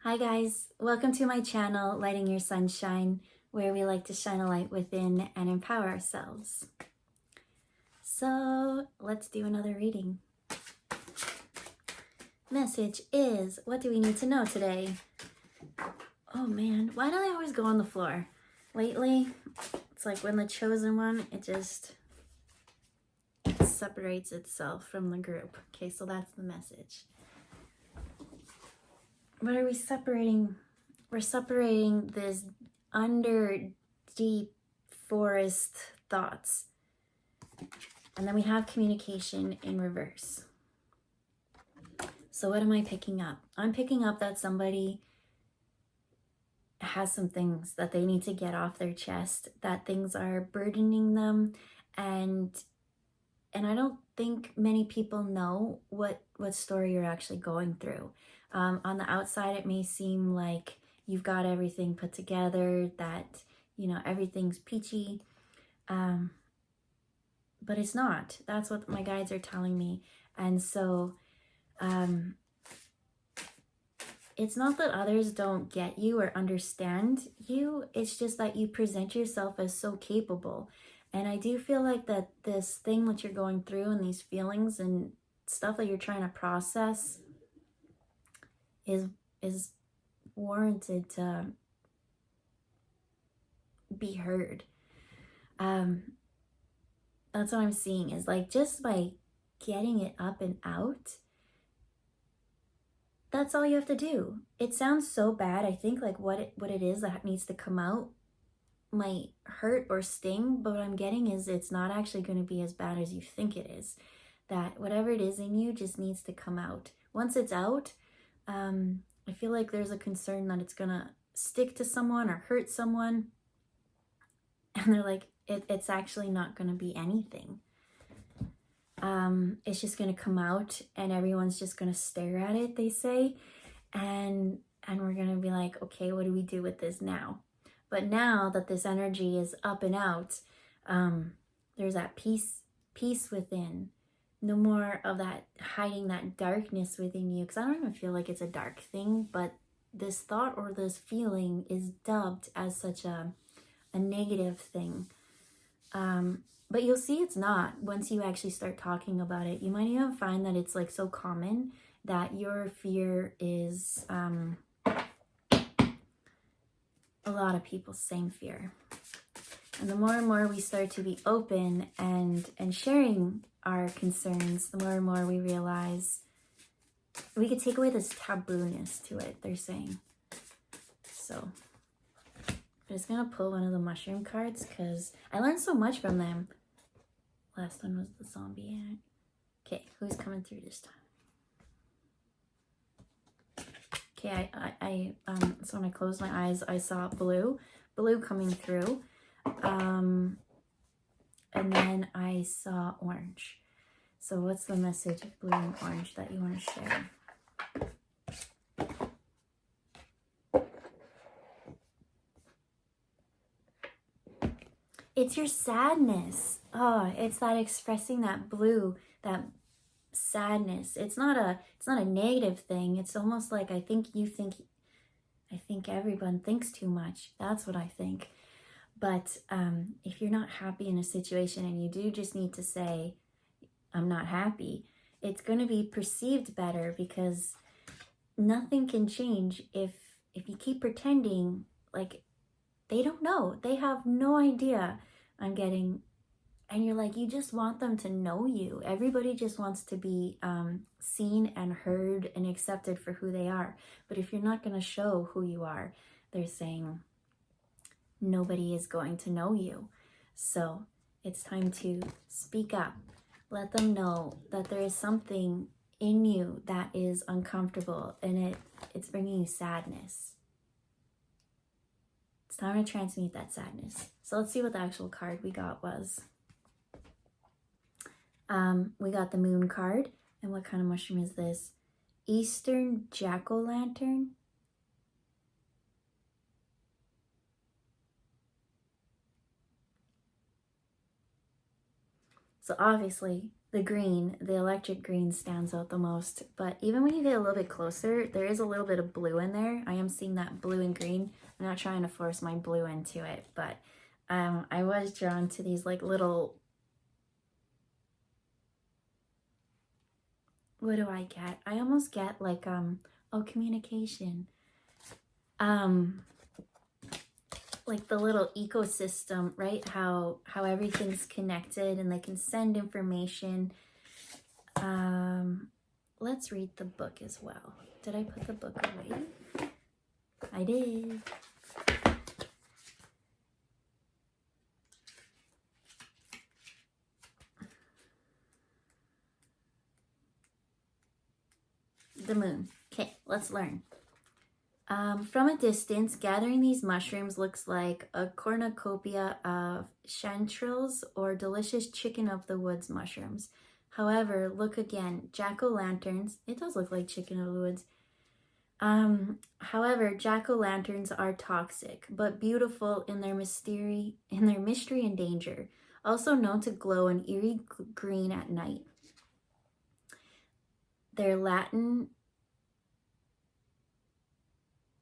Hi guys, welcome to my channel, Lighting Your Sunshine, where we like to shine a light within and empower ourselves. So let's do another reading. Message is, what do we need to know today? Oh man, why do I always go on the floor? Lately, it's like when the chosen one, it just separates itself from the group. Okay, so that's the message. What are we separating? We're separating this under deep forest thoughts. And then we have communication in reverse. So what am I picking up? I'm picking up that somebody has some things that they need to get off their chest, that things are burdening them, and I don't think many people know what story you're actually going through. On the outside, it may seem like you've got everything put together, that, you know, everything's peachy, but it's not. That's what my guides are telling me. And so it's not that others don't get you or understand you. It's just that you present yourself as so capable. And I do feel like that this thing that you're going through and these feelings and stuff that you're trying to process is warranted to be heard. That's what I'm seeing, is like just by getting it up and out, that's all you have to do. It sounds so bad. I think like what it is that needs to come out might hurt or sting, but what I'm getting is it's not actually going to be as bad as you think it is. That whatever it is in you just needs to come out. Once it's out, I feel like there's a concern that it's gonna stick to someone or hurt someone, and they're like, it's actually not gonna be anything. It's just gonna come out and everyone's just gonna stare at it, they say, and we're gonna be like, okay, what do we do with this now? But now that this energy is up and out, there's that peace within. No more of that hiding that darkness within you, because I don't even feel like it's a dark thing, but this thought or this feeling is dubbed as such a negative thing. But you'll see it's not once you actually start talking about it. You might even find that it's like so common that your fear is a lot of people's same fear. And the more and more we start to be open and sharing our concerns, the more and more we realize we could take away this tabooness to it, they're saying. So I'm just gonna pull one of the mushroom cards because I learned so much from them. Last one was the zombie. Okay, who's coming through this time? Okay, so when I closed my eyes, I saw blue coming through. And then I saw orange. So what's the message of blue and orange that you want to share? It's your sadness. Oh, it's that expressing that blue, that sadness. It's not a negative thing. It's almost like I think everyone thinks too much. That's what I think. But if you're not happy in a situation and you do just need to say, I'm not happy, it's going to be perceived better, because nothing can change if you keep pretending like they don't know. They have no idea. And you're like, you just want them to know you. Everybody just wants to be seen and heard and accepted for who they are. But if you're not going to show who you are, they're saying nobody is going to know you. So it's time to speak up. Let them know that there is something in you that is uncomfortable and it's bringing you sadness. It's time to transmute that sadness. So let's see what the actual card we got was. We got the moon card. And what kind of mushroom is this? Eastern jack-o'-lantern. So obviously, the electric green stands out the most. But even when you get a little bit closer, there is a little bit of blue in there. I am seeing that blue and green. I'm not trying to force my blue into it, but I was drawn to these like little, what do I get? I almost get like, oh, communication. Like the little ecosystem, right? How everything's connected and they can send information. Let's read the book as well. Did I put the book away? I did. The moon. Okay, let's learn. From a distance, gathering these mushrooms looks like a cornucopia of chanterelles or delicious chicken of the woods mushrooms. However, look again, jack-o'-lanterns. It does look like chicken of the woods. However, jack-o'-lanterns are toxic, but beautiful in their mystery and danger. Also known to glow an eerie green at night. Their Latin.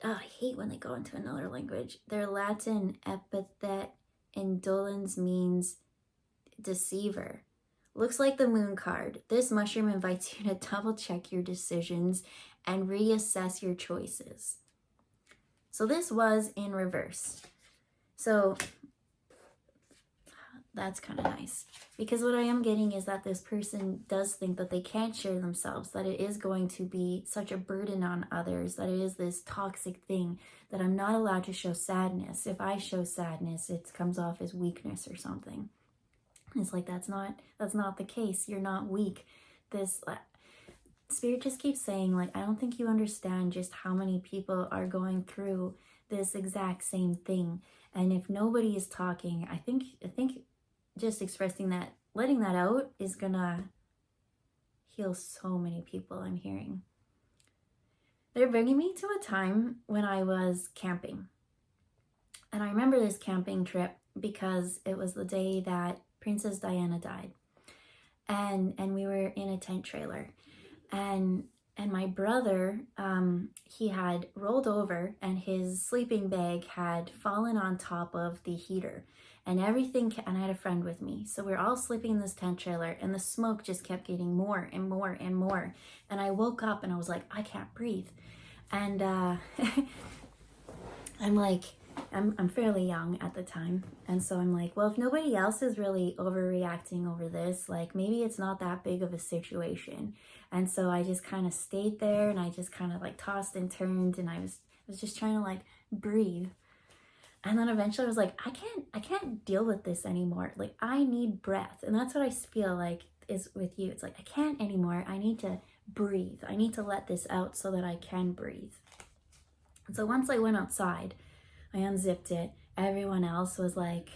Oh, I hate when they go into another language. Their Latin epithet indolens means deceiver. Looks like the moon card. This mushroom invites you to double check your decisions and reassess your choices. So this was in reverse. So that's kind of nice. Because what I am getting is that this person does think that they can't share themselves, that it is going to be such a burden on others, that it is this toxic thing, that I'm not allowed to show sadness. If I show sadness, it comes off as weakness or something. It's like, that's not the case. You're not weak. This Spirit just keeps saying, like, I don't think you understand just how many people are going through this exact same thing. And if nobody is talking, I think just expressing that, letting that out is gonna heal so many people, I'm hearing. They're bringing me to a time when I was camping. And I remember this camping trip because it was the day that Princess Diana died. And we were in a tent trailer. And my brother, he had rolled over and his sleeping bag had fallen on top of the heater. And everything, and I had a friend with me. So we're all sleeping in this tent trailer and the smoke just kept getting more and more and more. And I woke up and I was like, I can't breathe. And I'm like, I'm fairly young at the time. And so I'm like, well, if nobody else is really overreacting over this, like maybe it's not that big of a situation. And so I just kind of stayed there and I just kind of like tossed and turned and I was just trying to like breathe. And then eventually I was like, I can't deal with this anymore. Like I need breath. And that's what I feel like is with you. It's like, I can't anymore. I need to breathe. I need to let this out so that I can breathe. And so once I went outside, I unzipped it. Everyone else was like,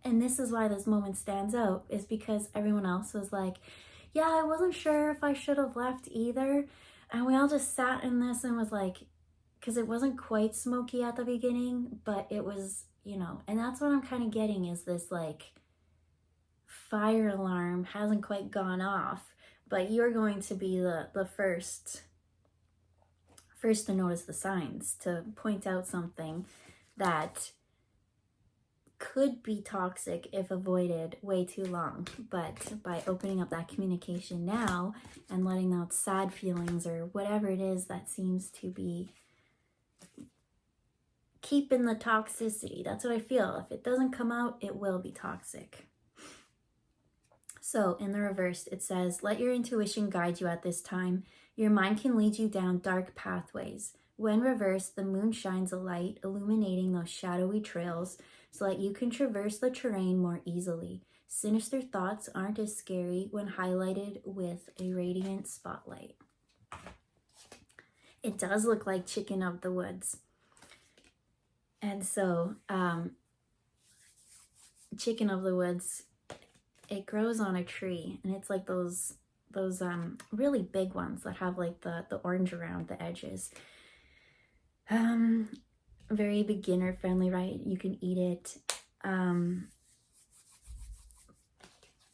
and this is why this moment stands out, is because everyone else was like, yeah, I wasn't sure if I should have left either. And we all just sat in this and was like, because it wasn't quite smoky at the beginning, but it was, and that's what I'm kind of getting is this like fire alarm hasn't quite gone off, but you're going to be the first to notice the signs, to point out something that could be toxic if avoided way too long. But by opening up that communication now and letting out sad feelings or whatever it is that seems to be keeping the toxicity, that's what I feel. If it doesn't come out, it will be toxic. So in the reverse, it says, let your intuition guide you at this time. Your mind can lead you down dark pathways. When reversed, the moon shines a light, illuminating those shadowy trails so that you can traverse the terrain more easily. Sinister thoughts aren't as scary when highlighted with a radiant spotlight. It does look like chicken of the woods. And so, chicken of the woods, it grows on a tree, and it's like those really big ones that have like the orange around the edges. Very beginner friendly, right? You can eat it.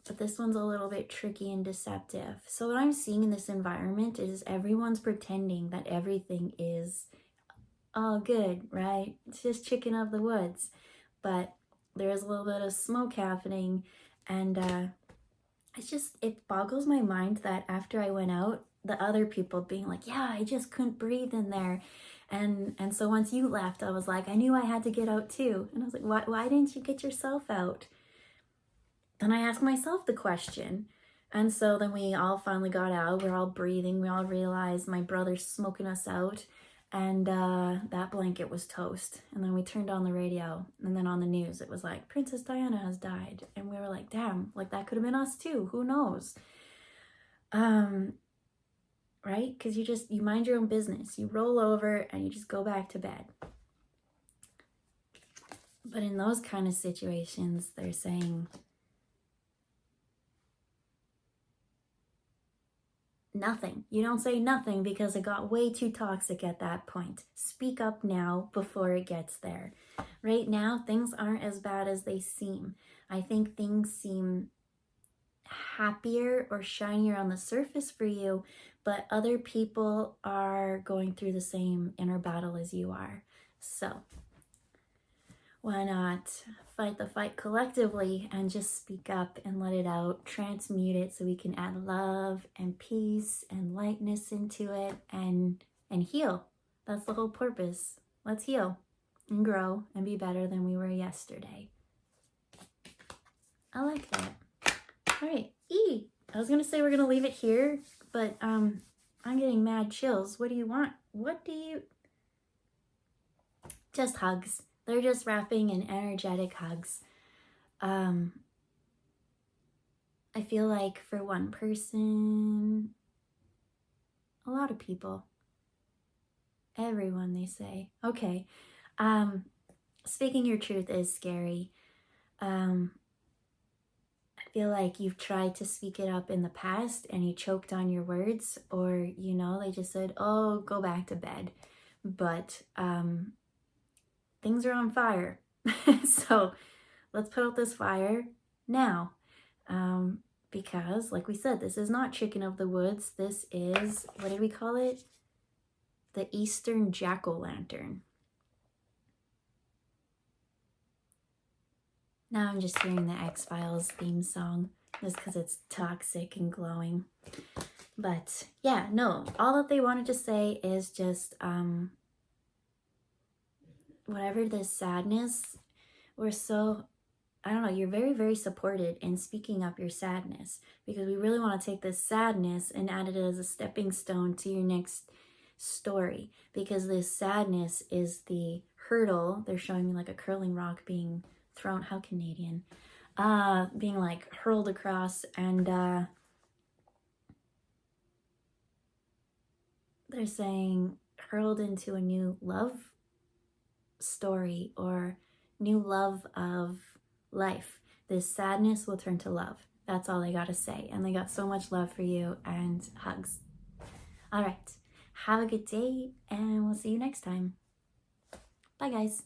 but this one's a little bit tricky and deceptive. So what I'm seeing in this environment is everyone's pretending that everything is all good, right? It's just chicken of the woods. But there's a little bit of smoke happening, and it boggles my mind that after I went out, the other people being like, yeah, I just couldn't breathe in there. And so once you left, I was like, I knew I had to get out too. And I was like, why didn't you get yourself out? Then I asked myself the question. And so then we all finally got out. We're all breathing. We all realized my brother's smoking us out. And that blanket was toast. And then we turned on the radio. And then on the news, it was like, Princess Diana has died. And we were like, damn, like that could have been us too. Who knows? Right? Because you mind your own business. You roll over and you just go back to bed. But in those kind of situations, they're saying nothing. You don't say nothing because it got way too toxic at that point. Speak up now before it gets there. Right now, things aren't as bad as they seem. I think things seem happier or shinier on the surface for you, but other people are going through the same inner battle as you are. So why not fight the fight collectively and just speak up and let it out, transmute it so we can add love and peace and lightness into it and heal. That's the whole purpose. Let's heal and grow and be better than we were yesterday. I like that. All right, I was gonna say we're gonna leave it here, but I'm getting mad chills. What do you want? Just hugs. They're just wrapping in energetic hugs. I feel like for one person, a lot of people, everyone, they say. Okay. Speaking your truth is scary. I feel like you've tried to speak it up in the past and you choked on your words, or, they just said, oh, go back to bed. But, things are on fire. So let's put out this fire now. Because like we said, this is not chicken of the woods. This is, what did we call it? The Eastern jack-o'-lantern. Now I'm just hearing the X-Files theme song just because it's toxic and glowing. But yeah, no, all that they wanted to say is just, whatever this sadness, you're very, very supported in speaking up your sadness, because we really want to take this sadness and add it as a stepping stone to your next story, because this sadness is the hurdle. They're showing me like a curling rock being thrown, how Canadian, being like hurled across, and they're saying hurled into a new love story or new love of life. This sadness will turn to love. That's all they got to say. And they got so much love for you and hugs. All right. Have a good day and we'll see you next time. Bye, guys.